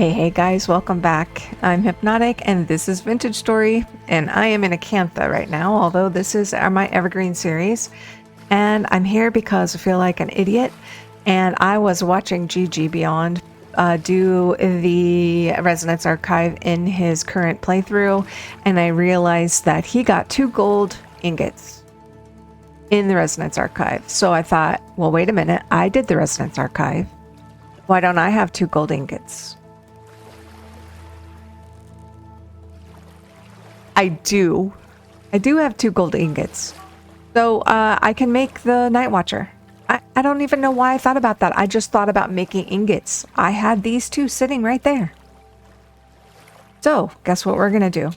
Hey guys, welcome back. I'm Hypnotique and this is Vintage Story, and I am in Acantha right now, although this is my Evergreen series. And I'm here because I feel like an idiot, and I was watching GG Beyond do the Resonance Archive in his current playthrough, and I realized that he got 2 gold ingots in the Resonance Archive. So I thought, well, wait a minute, I did the Resonance Archive. Why don't I have 2 gold ingots? I do have 2 gold ingots. So I can make the Nightwatcher. I don't even know why I thought about that. I just thought about making ingots. I had these 2 sitting right there. So guess what we're going to do?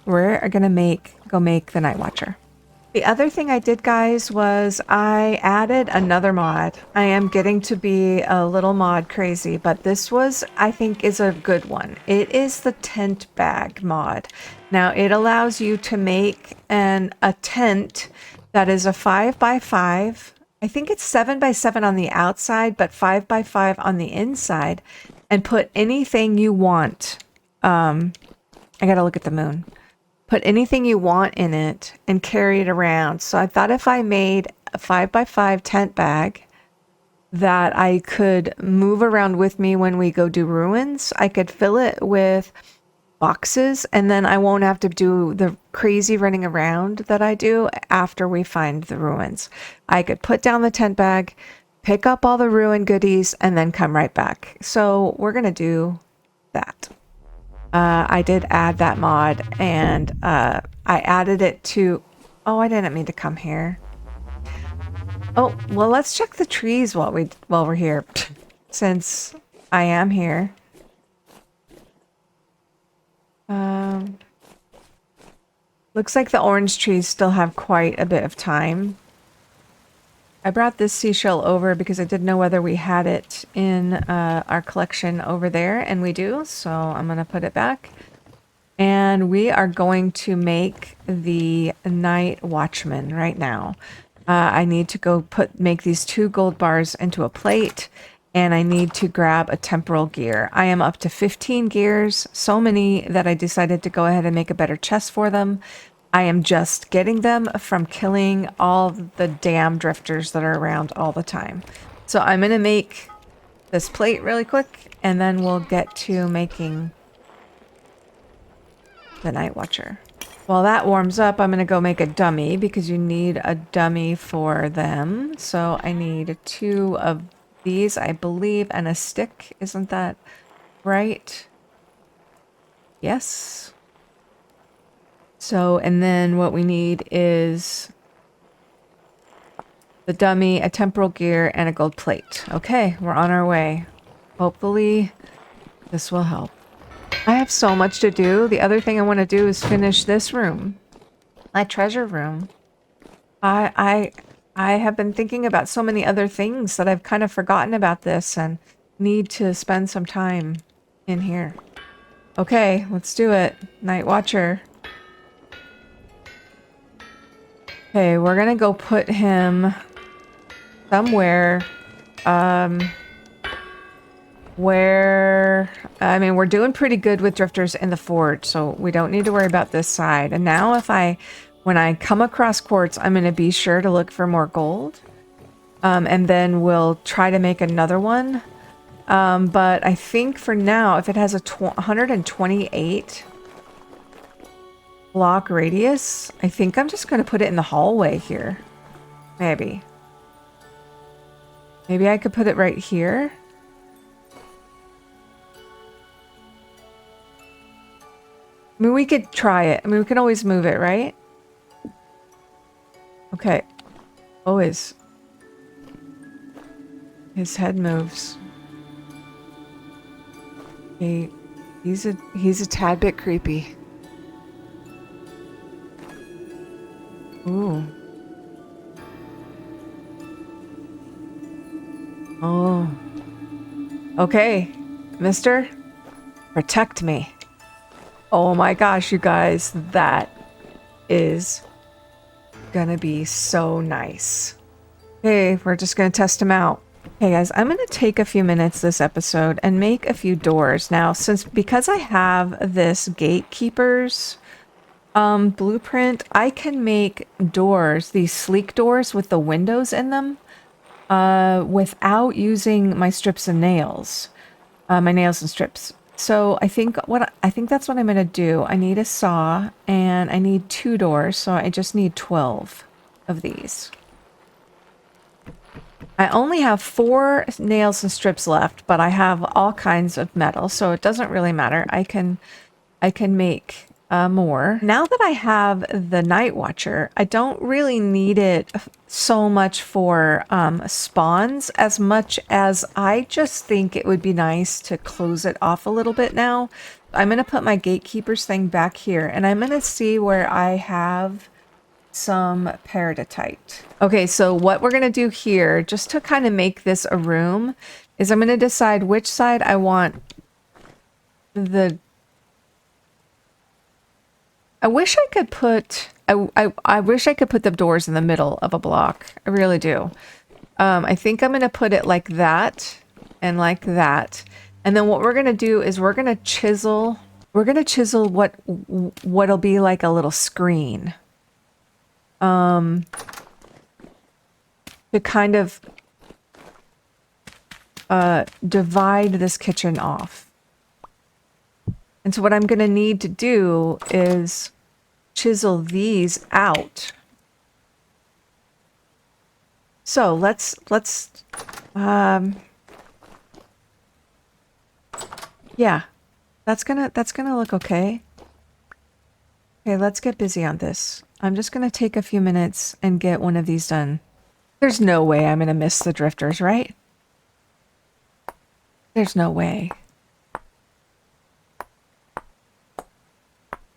We're going to go make the Nightwatcher. The other thing I did, guys, was I added another mod. I am getting to be a little mod crazy, but this was, I think, is a good one. It is the tent bag mod. Now, it allows you to make a tent that is a 5x5. I think it's 7x7 on the outside, but 5x5 on the inside, and put anything you want. I gotta look at the moon. Put anything you want in it and carry it around. So I thought if I made a 5x5 tent bag that I could move around with me when we go do ruins, I could fill it with boxes, and then I won't have to do the crazy running around that I do after we find the ruins. I could put down the tent bag, pick up all the ruin goodies, and then come right back. So we're going to do that. I did add that mod, and I added it to... Oh, I didn't mean to come here. Oh, well, let's check the trees while we're here, since I am here. Looks like the orange trees still have quite a bit of time. I brought this seashell over because I didn't know whether we had it in our collection over there, and we do, so I'm going to put it back. And we are going to make the Night Watchman right now. I need to go make these 2 gold bars into a plate, and I need to grab a temporal gear. I am up to 15 gears, so many that I decided to go ahead and make a better chest for them. I am just getting them from killing all the damn drifters that are around all the time. So I'm going to make this plate really quick, and then we'll get to making the Nightwatcher. While that warms up, I'm going to go make a dummy, because you need a dummy for them. So I need 2 of these, I believe, and a stick. Isn't that right? Yes. So, and then what we need is the dummy, a temporal gear, and a gold plate. Okay, we're on our way. Hopefully this will help. I have so much to do. The other thing I want to do is finish this room. My treasure room. I have been thinking about so many other things that I've kind of forgotten about this and need to spend some time in here. Okay, let's do it. Nightwatcher. Okay, we're gonna go put him somewhere, where, I mean, we're doing pretty good with drifters in the fort, so we don't need to worry about this side. And now when I come across quartz, I'm gonna be sure to look for more gold. And then we'll try to make another one. But I think for now, if it has a 128 block radius, I think I'm just going to put it in the hallway here. Maybe I could put it right here. I mean, we could try it. I mean, we can always move it, right? Okay. Always. His head moves. He's a tad bit creepy. Ooh. Oh. Okay, mister. Protect me. Oh my gosh, you guys. That is gonna be so nice. Okay, we're just gonna test him out. Okay, guys, I'm going to take a few minutes this episode and make a few doors. Now, because I have this gatekeepers blueprint, I can make doors, these sleek doors with the windows in them, without using my strips and nails, my nails and strips. So I think that's what I'm going to do. I need a saw and I need 2 doors, so I just need 12 of these. I only have 4 nails and strips left, but I have all kinds of metal, so it doesn't really matter. I can make more. Now that I have the Nightwatcher, I don't really need it so much for spawns as much as I just think it would be nice to close it off a little bit now. I'm going to put my gatekeepers thing back here, and I'm going to see where I have some peridotite. Okay, so what we're going to do here, just to kind of make this a room, is I'm going to decide which side I want the... I wish I could put... I wish I could put the doors in the middle of a block. I really do. I think I'm going to put it like that and like that. And then what we're going to do is we're going to chisel... We're going to chisel what'll be like a little screen. To kind of divide this kitchen off. And so what I'm going to need to do is chisel these out. So let's yeah, that's gonna look okay. Okay, let's get busy on this. I'm just gonna take a few minutes and get one of these done. There's no way I'm gonna miss the drifters, right? There's no way.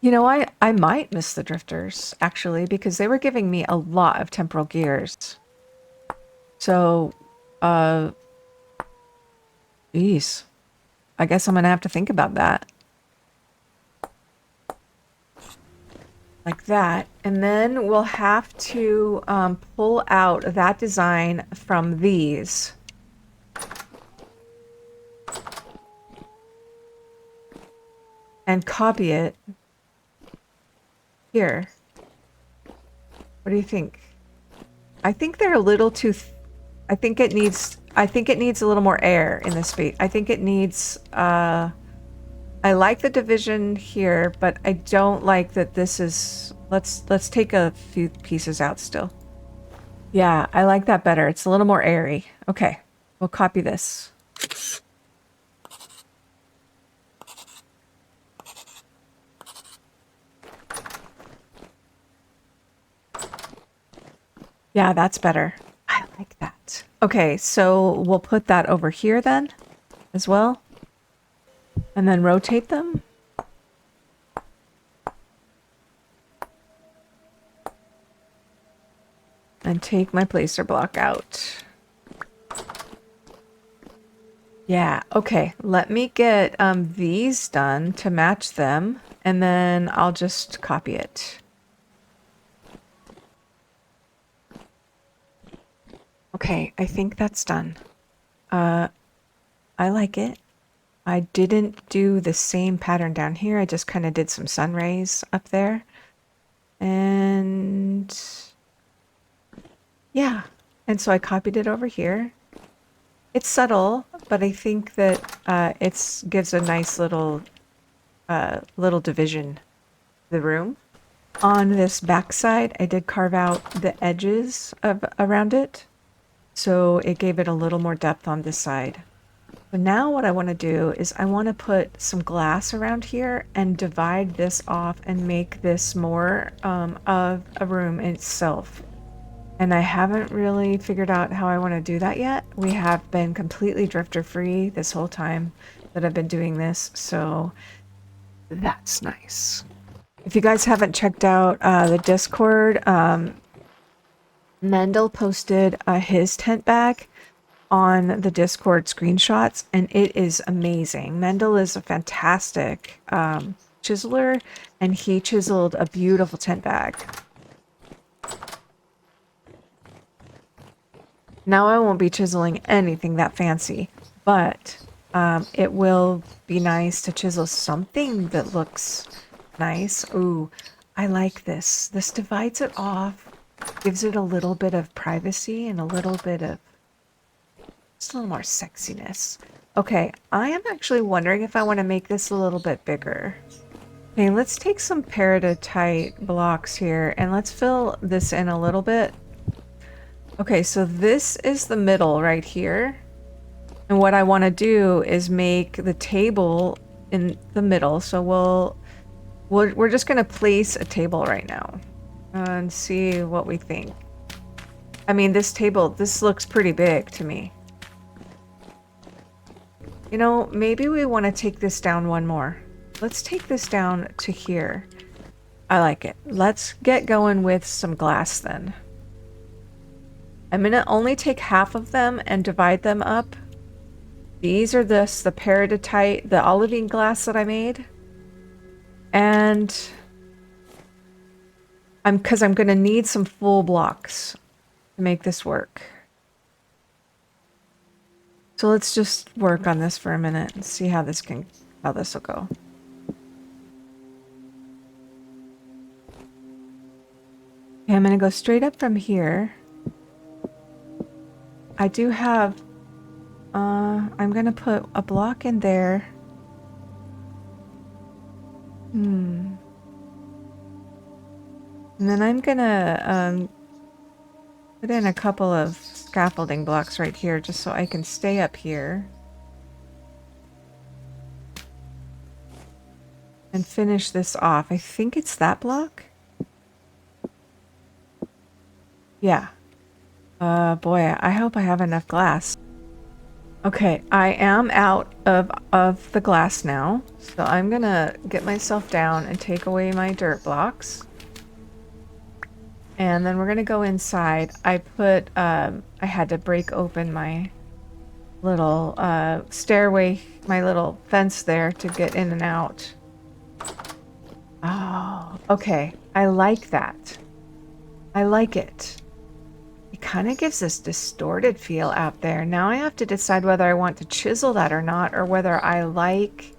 You know, I might miss the drifters, actually, because they were giving me a lot of temporal gears. So, geez. I guess I'm gonna have to think about that. Like that. And then we'll have to pull out that design from these. And copy it here. What do you think? I think they're a little too... I think it needs a little more air in this space. I think it needs... I like the division here, but I don't like that this is... Let's take a few pieces out still. Yeah, I like that better. It's a little more airy. Okay, we'll copy this. Yeah, that's better. I like that. Okay, so we'll put that over here then as well. And then rotate them. And take my placer block out. Yeah, okay. Let me get these done to match them. And then I'll just copy it. Okay, I think that's done. I like it. I didn't do the same pattern down here. I just kind of did some sun rays up there. And yeah, and so I copied it over here. It's subtle, but I think that it gives a nice little division to the room. On this back side, I did carve out the edges around it. So it gave it a little more depth on this side. But now what I want to do is I want to put some glass around here and divide this off and make this more of a room itself. And I haven't really figured out how I want to do that yet. We have been completely drifter free this whole time that I've been doing this, so that's nice. If you guys haven't checked out the Discord, Mendel posted his tent bag on the Discord screenshots, and it is amazing. Mendel is a fantastic chiseler, and he chiseled a beautiful tent bag. Now I won't be chiseling anything that fancy, but it will be nice to chisel something that looks nice. Ooh, I like this. This divides it off, gives it a little bit of privacy and a little bit of just a little more sexiness. Okay, I am actually wondering if I want to make this a little bit bigger. Okay, let's take some peridotite blocks here and let's fill this in a little bit. Okay, so this is the middle right here. And what I want to do is make the table in the middle. So we're just going to place a table right now and see what we think. I mean, this looks pretty big to me. You know, maybe we want to take this down one more. Let's take this down to here. I like it. Let's get going with some glass then. I'm going to only take half of them and divide them up. These are the peridotite, the olivine glass that I made. And because I'm going to need some full blocks to make this work. So let's just work on this for a minute and see how this will go. Okay, I'm going to go straight up from here. I do have, I'm going to put a block in there. And then I'm going to put in a couple of scaffolding blocks right here just so I can stay up here. And finish this off. I think it's that block. Yeah. Boy, I hope I have enough glass. Okay, I am out of the glass now. So I'm gonna get myself down and take away my dirt blocks. And then we're gonna go inside. I had to break open my little stairway, my little fence there to get in and out. Oh, okay. I like that. I like it. It kind of gives this distorted feel out there. Now I have to decide whether I want to chisel that or not, or whether I like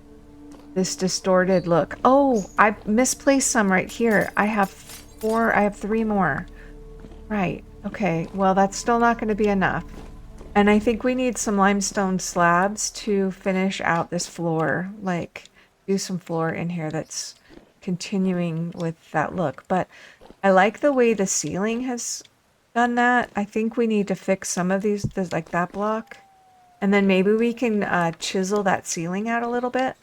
this distorted look. Oh, I misplaced some right here. I have 3 more. Right. Okay. Well, that's still not going to be enough. And I think we need some limestone slabs to finish out this floor. Like, do some floor in here that's continuing with that look. But I like the way the ceiling has done that. I think we need to fix some of these, like that block. And then maybe we can chisel that ceiling out a little bit.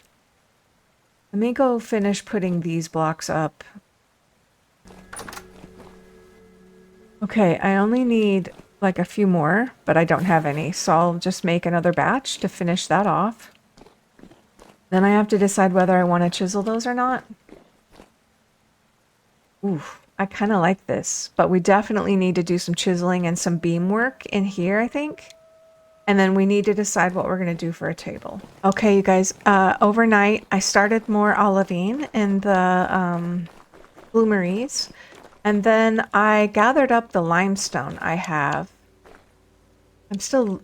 Let me go finish putting these blocks up. Okay, I only need like a few more, but I don't have any. So I'll just make another batch to finish that off. Then I have to decide whether I want to chisel those or not. Oof. I kind of like this, but we definitely need to do some chiseling and some beam work in here, I think. And then we need to decide what we're going to do for a table. Okay, you guys, overnight I started more olivine in the bloomeries. And then I gathered up the limestone I have. I'm still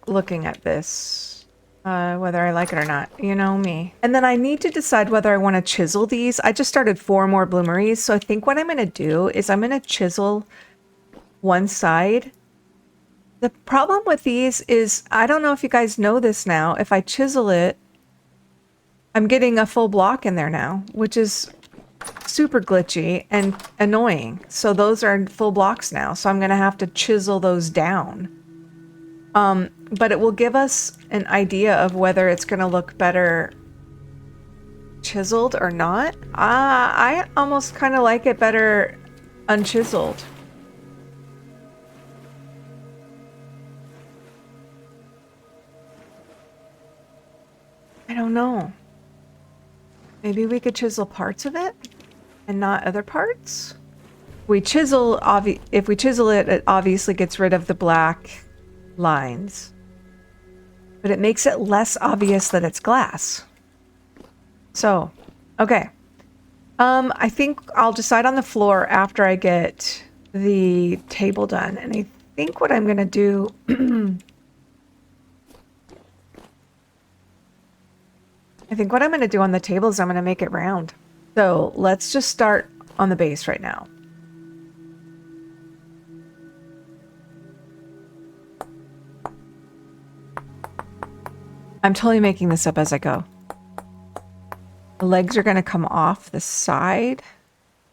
looking at this. Whether I like it or not, you know me. And then I need to decide whether I want to chisel these. I just started 4 more bloomeries, so I think what I'm going to do is I'm going to chisel one side. The problem with these is, I don't know if you guys know this now, if I chisel it, I'm getting a full block in there now, which is super glitchy and annoying. So those are full blocks now, so I'm going to have to chisel those down. But it will give us an idea of whether it's going to look better chiseled or not. I almost kind of like it better unchiseled. I don't know. Maybe we could chisel parts of it and not other parts. If we chisel it, it obviously gets rid of the black lines, but it makes it less obvious that it's glass. So, okay. I think I'll decide on the floor after I get the table done, and I think what I'm going to do... I think what I'm going to do on the table is I'm going to make it round. So let's just start on the base right now. I'm totally making this up as I go. The legs are going to come off the side.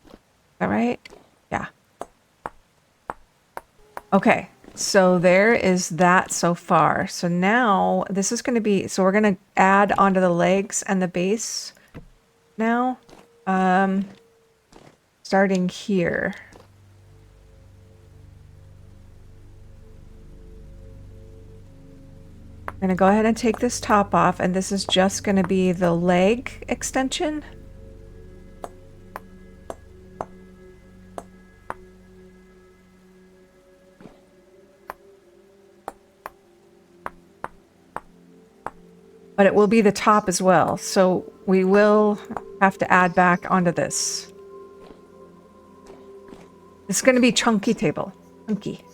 Is that right? Yeah. Okay. So there is that so far. So now this is going to be, so we're going to add onto the legs and the base now. Starting here. I'm going to go ahead and take this top off, and this is just going to be the leg extension. But it will be the top as well, so we will have to add back onto this. It's going to be chunky table. Chunky.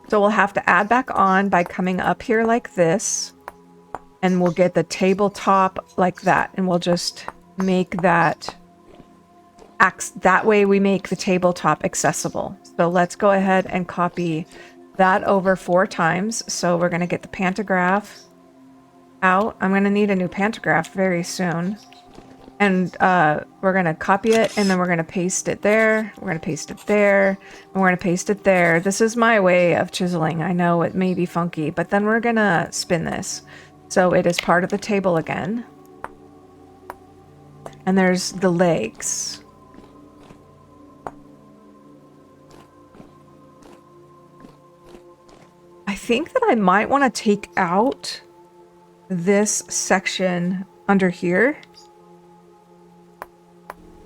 So we'll have to add back on by coming up here like this. And we'll get the tabletop like that. And we'll just make that... That way we make the tabletop accessible. So let's go ahead and copy that over 4 times. So we're going to get the pantograph out. I'm going to need a new pantograph very soon. And we're going to copy it, and then we're going to paste it there. We're going to paste it there. And we're going to paste it there. This is my way of chiseling. I know it may be funky, but then we're going to spin this. So it is part of the table again. And there's the legs. I think that I might want to take out this section under here.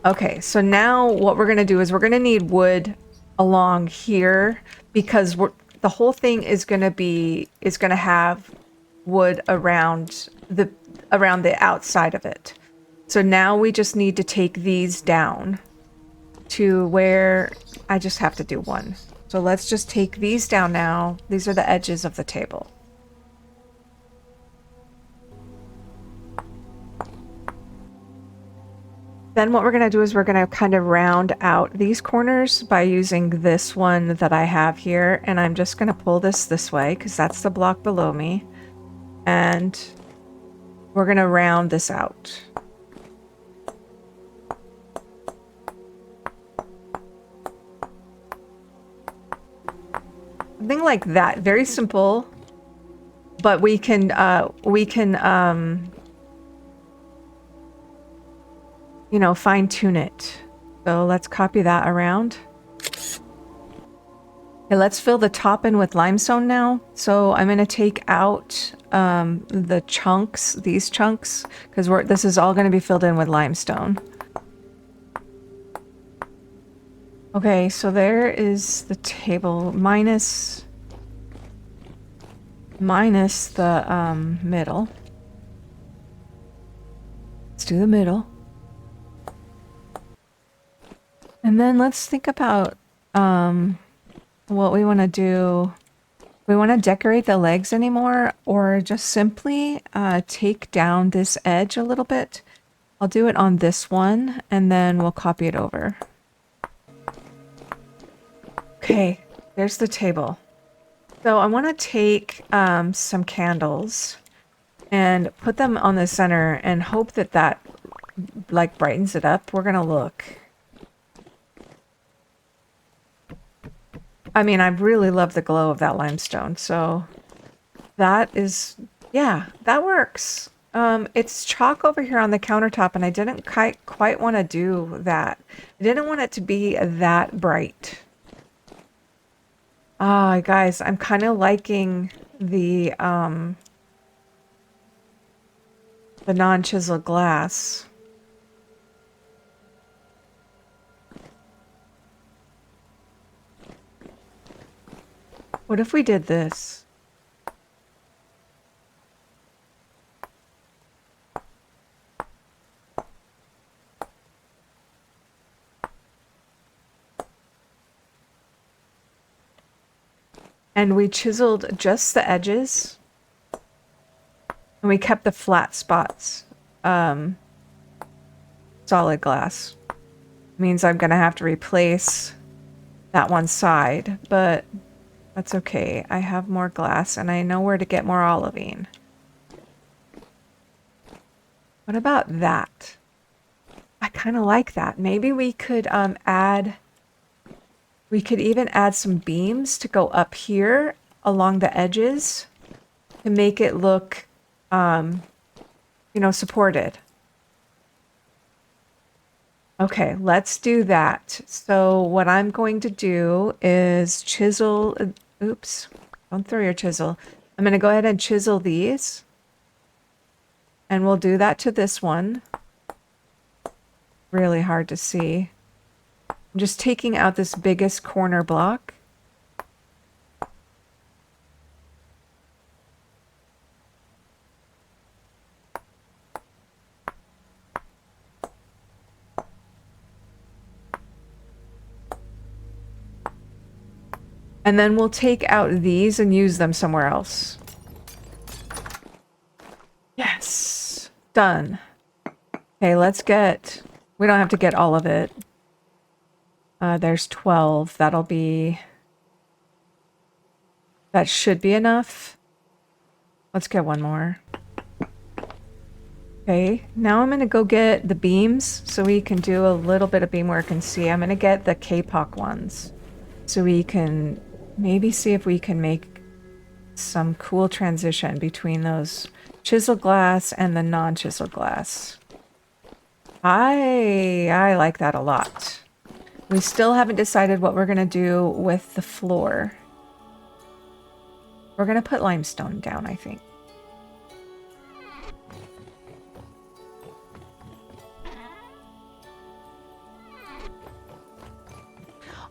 Okay, so now what we're going to do is we're going to need wood along here because the whole thing is going to have wood around the outside of it. So now we just need to take these down to where I just have to do one. So let's just take these down now. These are the edges of the table. Then what we're going to do is we're going to kind of round out these corners by using this one that I have here. And I'm just going to pull this way because that's the block below me. And we're going to round this out. Something like that. Very simple. But we can you know, fine tune it. So let's copy that around. Okay, let's fill the top in with limestone now. So I'm going to take out the chunks, these chunks, because this is all going to be filled in with limestone. Okay, so there is the table minus the middle. Let's do the middle. And then let's think about what we want to do. We want to decorate the legs anymore, or just simply take down this edge a little bit. I'll do it on this one, and then we'll copy it over. Okay, there's the table. So I want to take some candles and put them on the center and hope that that like brightens it up. We're gonna look. I mean, I really love the glow of that limestone, so that is, yeah, that works. It's chalk over here on the countertop, and I didn't quite want to do that. I didn't want it to be that bright. Ah, guys, I'm kind of liking the non-chiseled glass. What if we did this? And we chiseled just the edges. And we kept the flat spots. Solid glass. Means I'm gonna have to replace that one side, but that's okay. I have more glass and I know where to get more olivine. What about that? I kind of like that. Maybe we could we could even add some beams to go up here along the edges to make it look, you know, supported. Okay, let's do that. So what I'm going to do is chisel, oops, don't throw your chisel. I'm going to go ahead and chisel these. And we'll do that to this one. Really hard to see. I'm just taking out this biggest corner block. And then we'll take out these and use them somewhere else. Yes, done. Okay, let's get, we don't have to get all of it. There's 12, that'll be, that should be enough. Let's get one more. Okay, now I'm gonna go get the beams so we can do a little bit of beamwork and see. I'm gonna get the K-Pock ones so we can maybe see if we can make some cool transition between those chisel glass and the non-chisel glass. I like that a lot. We still haven't decided what we're gonna do with the floor. We're gonna put limestone down, I think.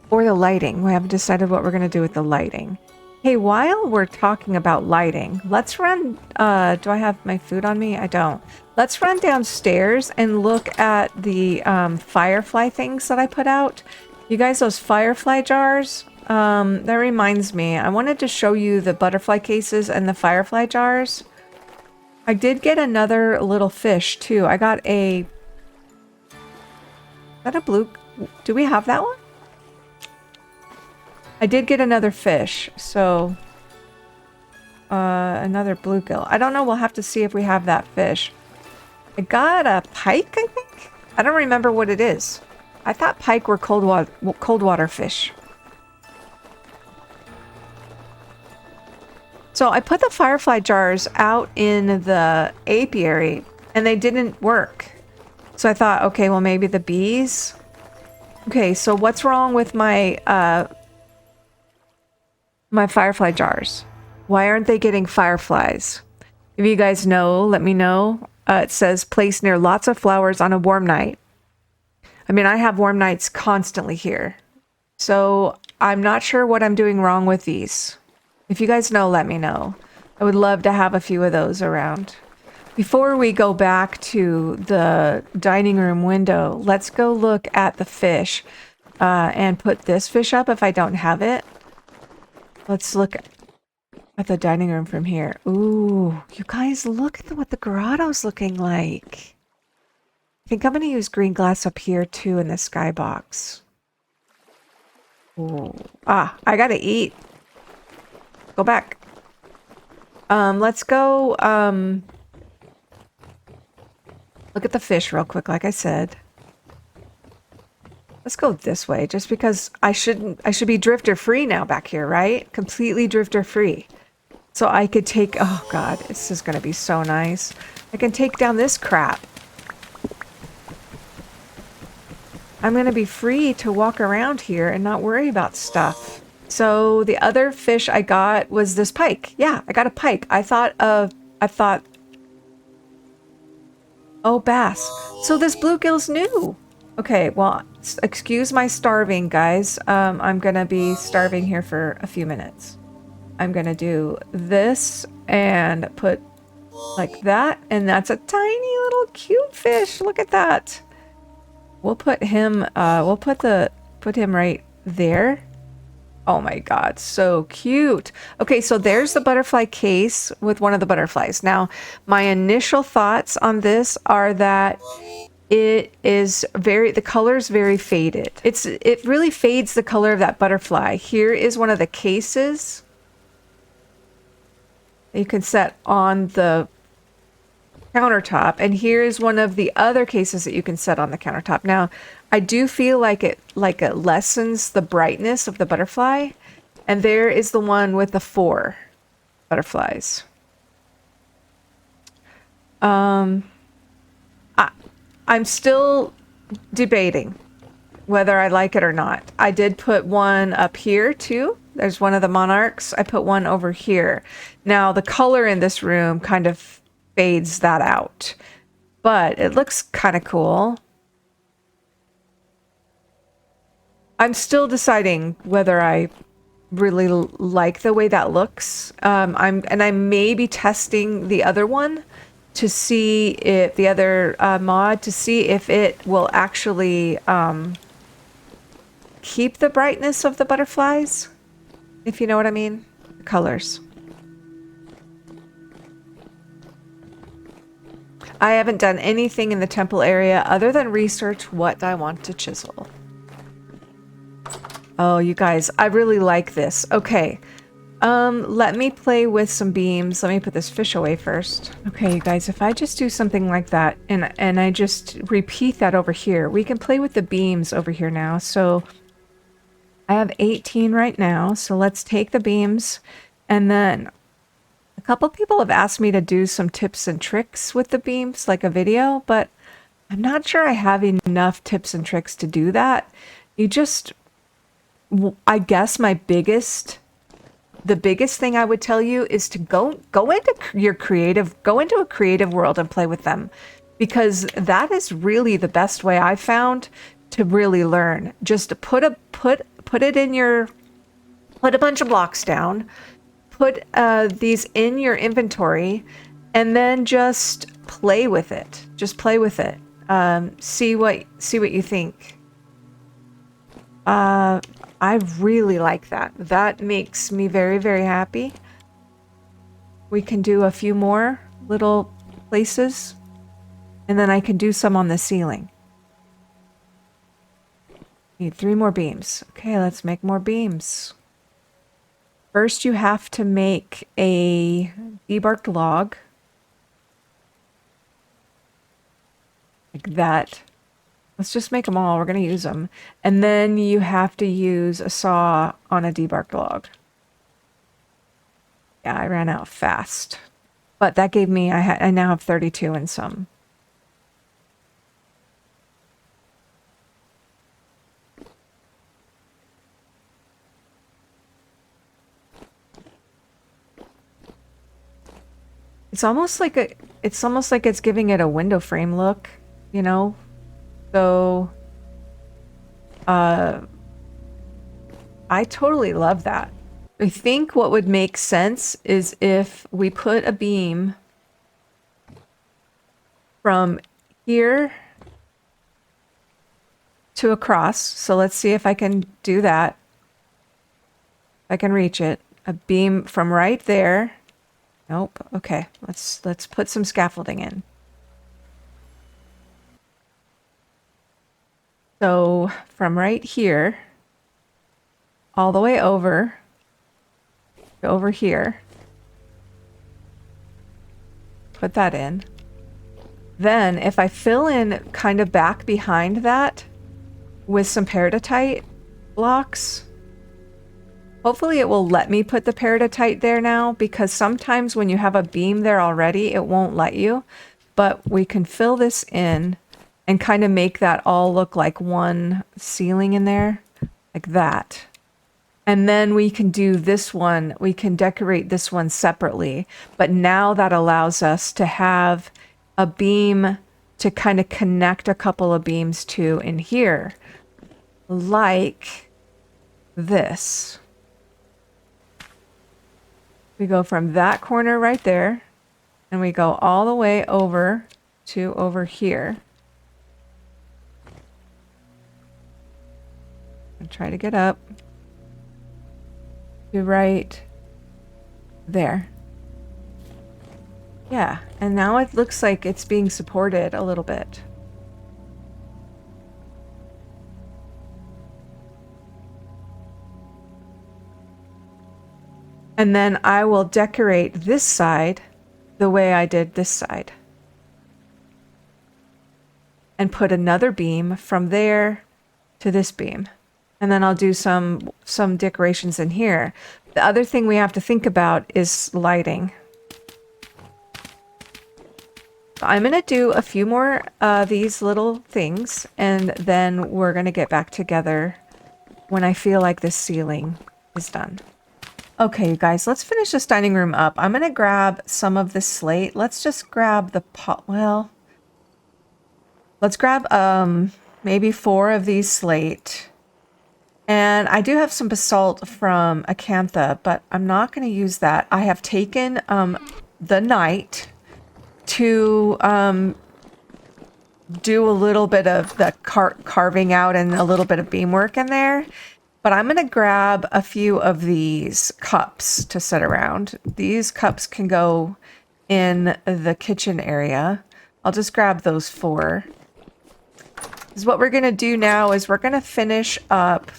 Or the lighting. We haven't decided what we're gonna do with the lighting. Hey, while we're talking about lighting, let's run, do I have my food on me? I don't. Let's run downstairs and look at the firefly things that I put out. You guys, those firefly jars, that reminds me, I wanted to show you the butterfly cases and the firefly jars. I did get another little fish too. I got a, is that a blue, do we have that one? I did get another fish, so another bluegill. I don't know, we'll have to see if we have that fish. I got a pike, I think? I don't remember what it is. I thought pike were cold water fish. So I put the firefly jars out in the apiary and they didn't work. So I thought, okay, well maybe the bees. Okay, so what's wrong with my my firefly jars? Why aren't they getting fireflies? If you guys know, let me know. It says place near lots of flowers on a warm night. I mean, I have warm nights constantly here. So I'm not sure what I'm doing wrong with these. If you guys know, let me know. I would love to have a few of those around. Before we go back to the dining room window, let's go look at the fish and put this fish up if I don't have it. Let's look at the dining room from here. Ooh, you guys, look at what the grotto's looking like. I think I'm going to use green glass up here too in the skybox. Ooh. Ah, I got to eat. Go back. Let's go look at the fish real quick, like I said. Let's go this way, just because I should be drifter free now back here, right? Completely drifter free. So I could take, oh god, this is gonna be so nice. I can take down this crap. I'm gonna be free to walk around here and not worry about stuff. So the other fish I got was this pike. Yeah, I got a pike. I thought, oh, bass. So this bluegill's new. Okay, well, excuse my starving, guys. I'm gonna be starving here for a few minutes. I'm gonna do this and put like that, and that's a tiny little cute fish. Look at that. We'll put him, put him right there. Oh my God, so cute. Okay, so there's the butterfly case with one of the butterflies. Now, my initial thoughts on this are that the color is very faded. It really fades the color of that butterfly. Here is one of the cases you can set on the countertop, and here is one of the other cases that you can set on the countertop. Now, I do feel like it lessens the brightness of the butterfly, and there is the one with the 4 butterflies. I'm still debating whether I like it or not. I did put one up here too. There's one of the monarchs. I put one over here. Now the color in this room kind of fades that out, but it looks kind of cool. I'm still deciding whether I really like the way that looks. I may be testing the other one to see if the other mod to see if it will actually keep the brightness of the butterflies, if you know what I mean. The colors. I haven't done anything in the temple area other than research what I want to chisel. Oh, you guys, I really like this. Okay. Let me play with some beams. Let me put this fish away first. Okay, you guys, if I just do something like that and I just repeat that over here, we can play with the beams over here now. So I have 18 right now. So let's take the beams, and then a couple people have asked me to do some tips and tricks with the beams, like a video, but I'm not sure I have enough tips and tricks to do that. I guess the biggest thing I would tell you is to go into a creative world and play with them, because that is really the best way I found to really learn. Just to put a bunch of blocks down, put these in your inventory, and then just play with it. Just play with it. See what you think. I really like that. That makes me very, very happy. We can do a few more little places, and then I can do some on the ceiling. Need 3 more beams. Okay, let's make more beams. First, you have to make a debarked log. Like that. Let's just make them all. We're going to use them. And then you have to use a saw on a debarked log. Yeah, I ran out fast. But that gave me, I now have 32 and some. It's almost like it's giving it a window frame look, you know? So, I totally love that. I think what would make sense is if we put a beam from here to across. So let's see if I can do that. If I can reach it. A beam from right there. Nope. Okay. Let's put some scaffolding in. So from right here, all the way over here, put that in. Then if I fill in kind of back behind that with some peridotite blocks, hopefully it will let me put the peridotite there now, because sometimes when you have a beam there already, it won't let you. But we can fill this in and kind of make that all look like one ceiling in there, like that. And then we can do this one, we can decorate this one separately. But now that allows us to have a beam to kind of connect a couple of beams to in here, like this. We go from that corner right there, and we go all the way over to over here. And try to get up. to right there. Yeah, and now it looks like it's being supported a little bit. And then I will decorate this side the way I did this side. And put another beam from there to this beam. And then I'll do some decorations in here. The other thing we have to think about is lighting. I'm going to do a few more these little things, and then we're going to get back together when I feel like this ceiling is done. Okay, you guys, let's finish this dining room up. I'm going to grab some of this slate. Let's just grab the pot. Well, let's grab maybe 4 of these slate. And I do have some basalt from Acantha, but I'm not going to use that. I have taken the night to do a little bit of the carving out and a little bit of beamwork in there. But I'm going to grab a few of these cups to sit around. These cups can go in the kitchen area. I'll just grab those 4. Because what we're going to do now is we're going to finish up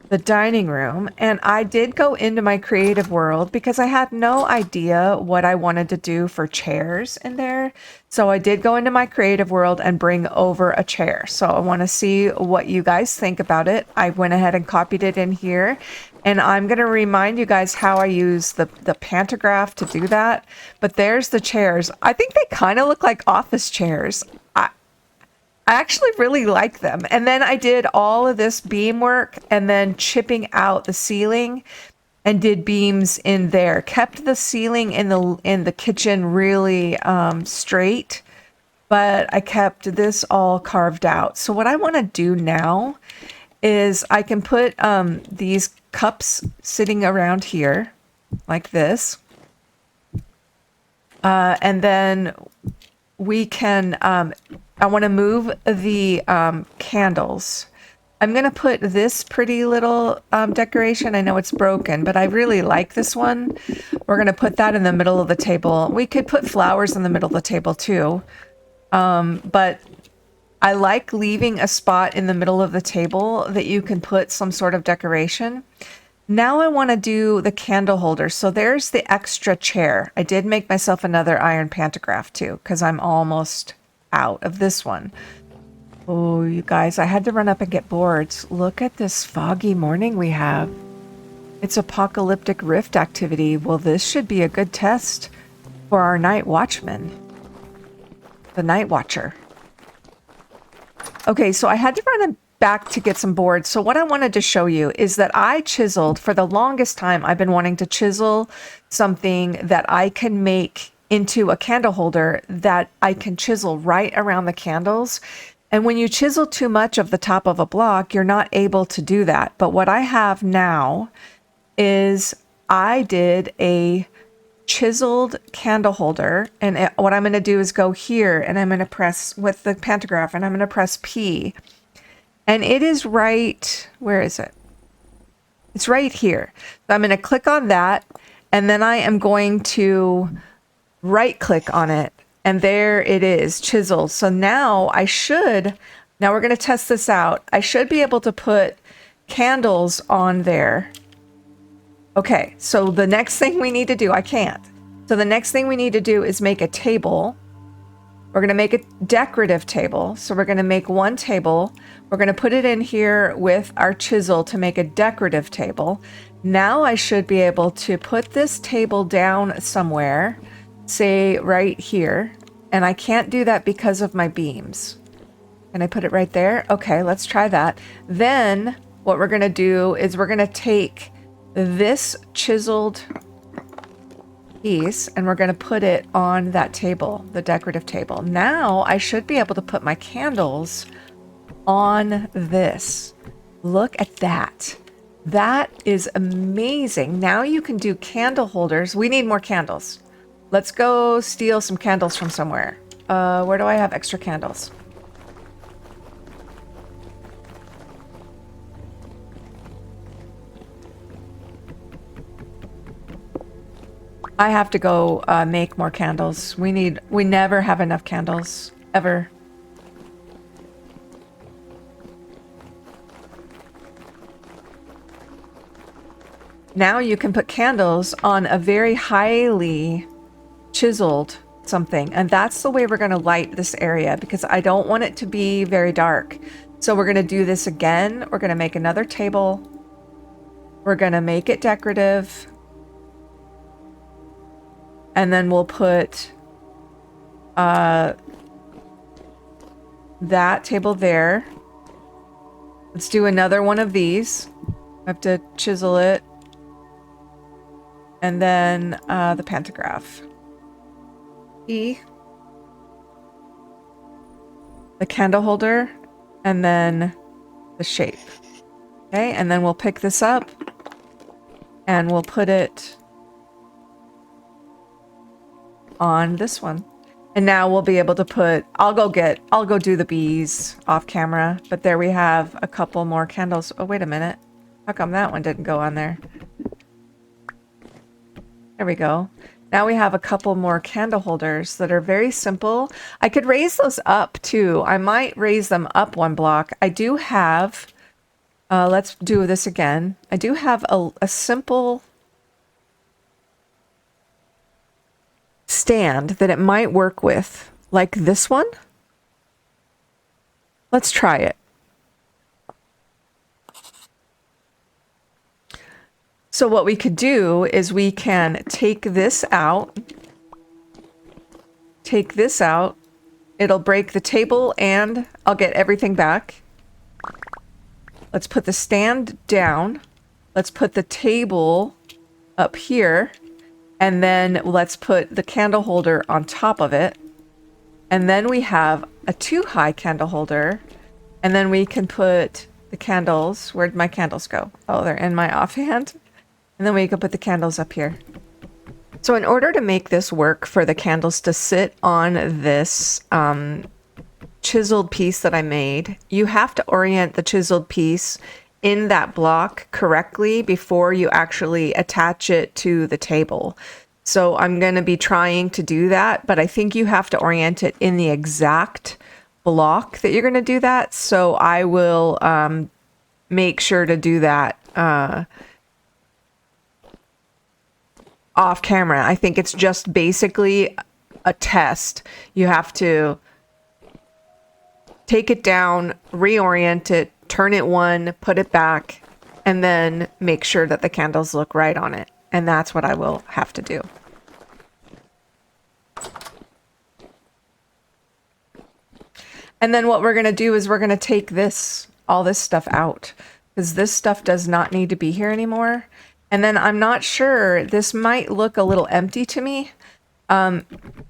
the dining room. And I did go into my creative world because I had no idea what I wanted to do for chairs in there. So I did go into my creative world and bring over a chair. So I want to see what you guys think about it. I went ahead and copied it in here. And I'm going to remind you guys how I use the pantograph to do that. But there's the chairs. I think they kind of look like office chairs. I actually really like them. And then I did all of this beam work and then chipping out the ceiling and did beams in there. Kept the ceiling in the kitchen really straight, but I kept this all carved out. So what I want to do now is I can put these cups sitting around here like this. And then we can... I want to move the candles. I'm going to put this pretty little decoration. I know it's broken, but I really like this one. We're going to put that in the middle of the table. We could put flowers in the middle of the table too. But I like leaving a spot in the middle of the table that you can put some sort of decoration. Now I want to do the candle holder. So there's the extra chair. I did make myself another iron pantograph too, because I'm almost out of this one. Oh, you guys, I had to run up and get boards. Look at this foggy morning we have. It's apocalyptic rift activity. Well, this should be a good test for our night watchman, the Nightwatcher. Okay, so I had to run back to get some boards. So what I wanted to show you is that I chiseled, for the longest time, I've been wanting to chisel something that I can make into a candle holder that I can chisel right around the candles. And when you chisel too much of the top of a block, you're not able to do that. But what I have now is I did a chiseled candle holder. And what I'm going to do is go here and I'm going to press with the pantograph and I'm going to press P. And it is right, where is it? It's right here. So I'm going to click on that. And then I am going to right click on it, and there it is, chiseled. So now now we're going to test this out. I should be able to put candles on there. Okay, so the next thing we need to do, I can't. So the next thing we need to do is make a table. We're going to make a decorative table. So we're going to make one table. We're going to put it in here with our chisel to make a decorative table. Now I should be able to put this table down somewhere, say right here, and I can't do that because of my beams. Can I put it right there? Okay, let's try that. Then what we're going to do is we're going to take this chiseled piece and we're going to put it on that table, the decorative table. Now I should be able to put my candles on this. Look at that. That is amazing. Now you can do candle holders. We need more candles. Let's go steal some candles from somewhere. Where do I have extra candles? I have to go make more candles. We never have enough candles. Ever. Now you can put candles on a very highly chiseled something. And that's the way we're going to light this area because I don't want it to be very dark. So we're going to do this again. We're going to make another table. We're going to make it decorative. And then we'll put that table there. Let's do another one of these. I have to chisel it. And then the pantograph. E. The candle holder. And then the shape. Okay, and then we'll pick this up. And we'll put it on this one. And now we'll be able to put, I'll go do the bees off camera. But there we have a couple more candles. Oh, wait a minute. How come that one didn't go on there? There we go. Now we have a couple more candle holders that are very simple. I could raise those up too. I might raise them up one block. I do have, let's do this again. I do have a simple stand that it might work with, like this one. Let's try it. So what we could do is we can take this out. Take this out. It'll break the table and I'll get everything back. Let's put the stand down. Let's put the table up here. And then let's put the candle holder on top of it. And then we have a 2-high candle holder. And then we can put the candles. Where'd my candles go? Oh, they're in my offhand. And then we can put the candles up here. So in order to make this work for the candles to sit on this chiseled piece that I made, you have to orient the chiseled piece in that block correctly before you actually attach it to the table. So I'm going to be trying to do that, but I think you have to orient it in the exact block that you're going to do that. So I will make sure to do that off camera. I think it's just basically a test. You have to take it down, reorient it, turn it one, put it back, and then make sure that the candles look right on it. And that's what I will have to do. And then what we're going to do is we're going to take all this stuff out, because this stuff does not need to be here anymore. And then I'm not sure, this might look a little empty to me. I'm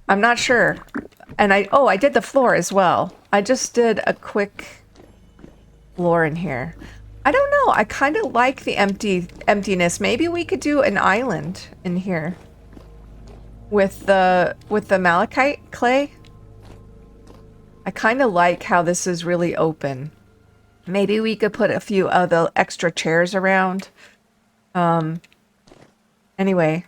not sure. And I did the floor as well. I just did a quick floor in here. I don't know. I kind of like the emptiness. Maybe we could do an island in here with the malachite clay. I kind of like how this is really open. Maybe we could put a few other extra chairs around. Anyway,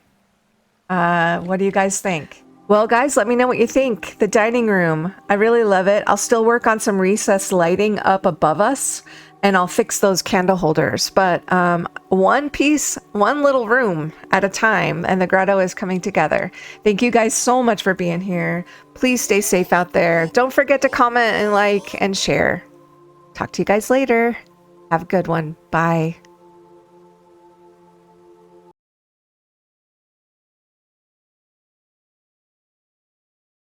what do you guys think? Well, guys, let me know what you think. The dining room, I really love it. I'll still work on some recessed lighting up above us, and I'll fix those candle holders. But one piece, one little room at a time, and the grotto is coming together. Thank you guys so much for being here. Please stay safe out there. Don't forget to comment and like and share. Talk to you guys later. Have a good one. Bye.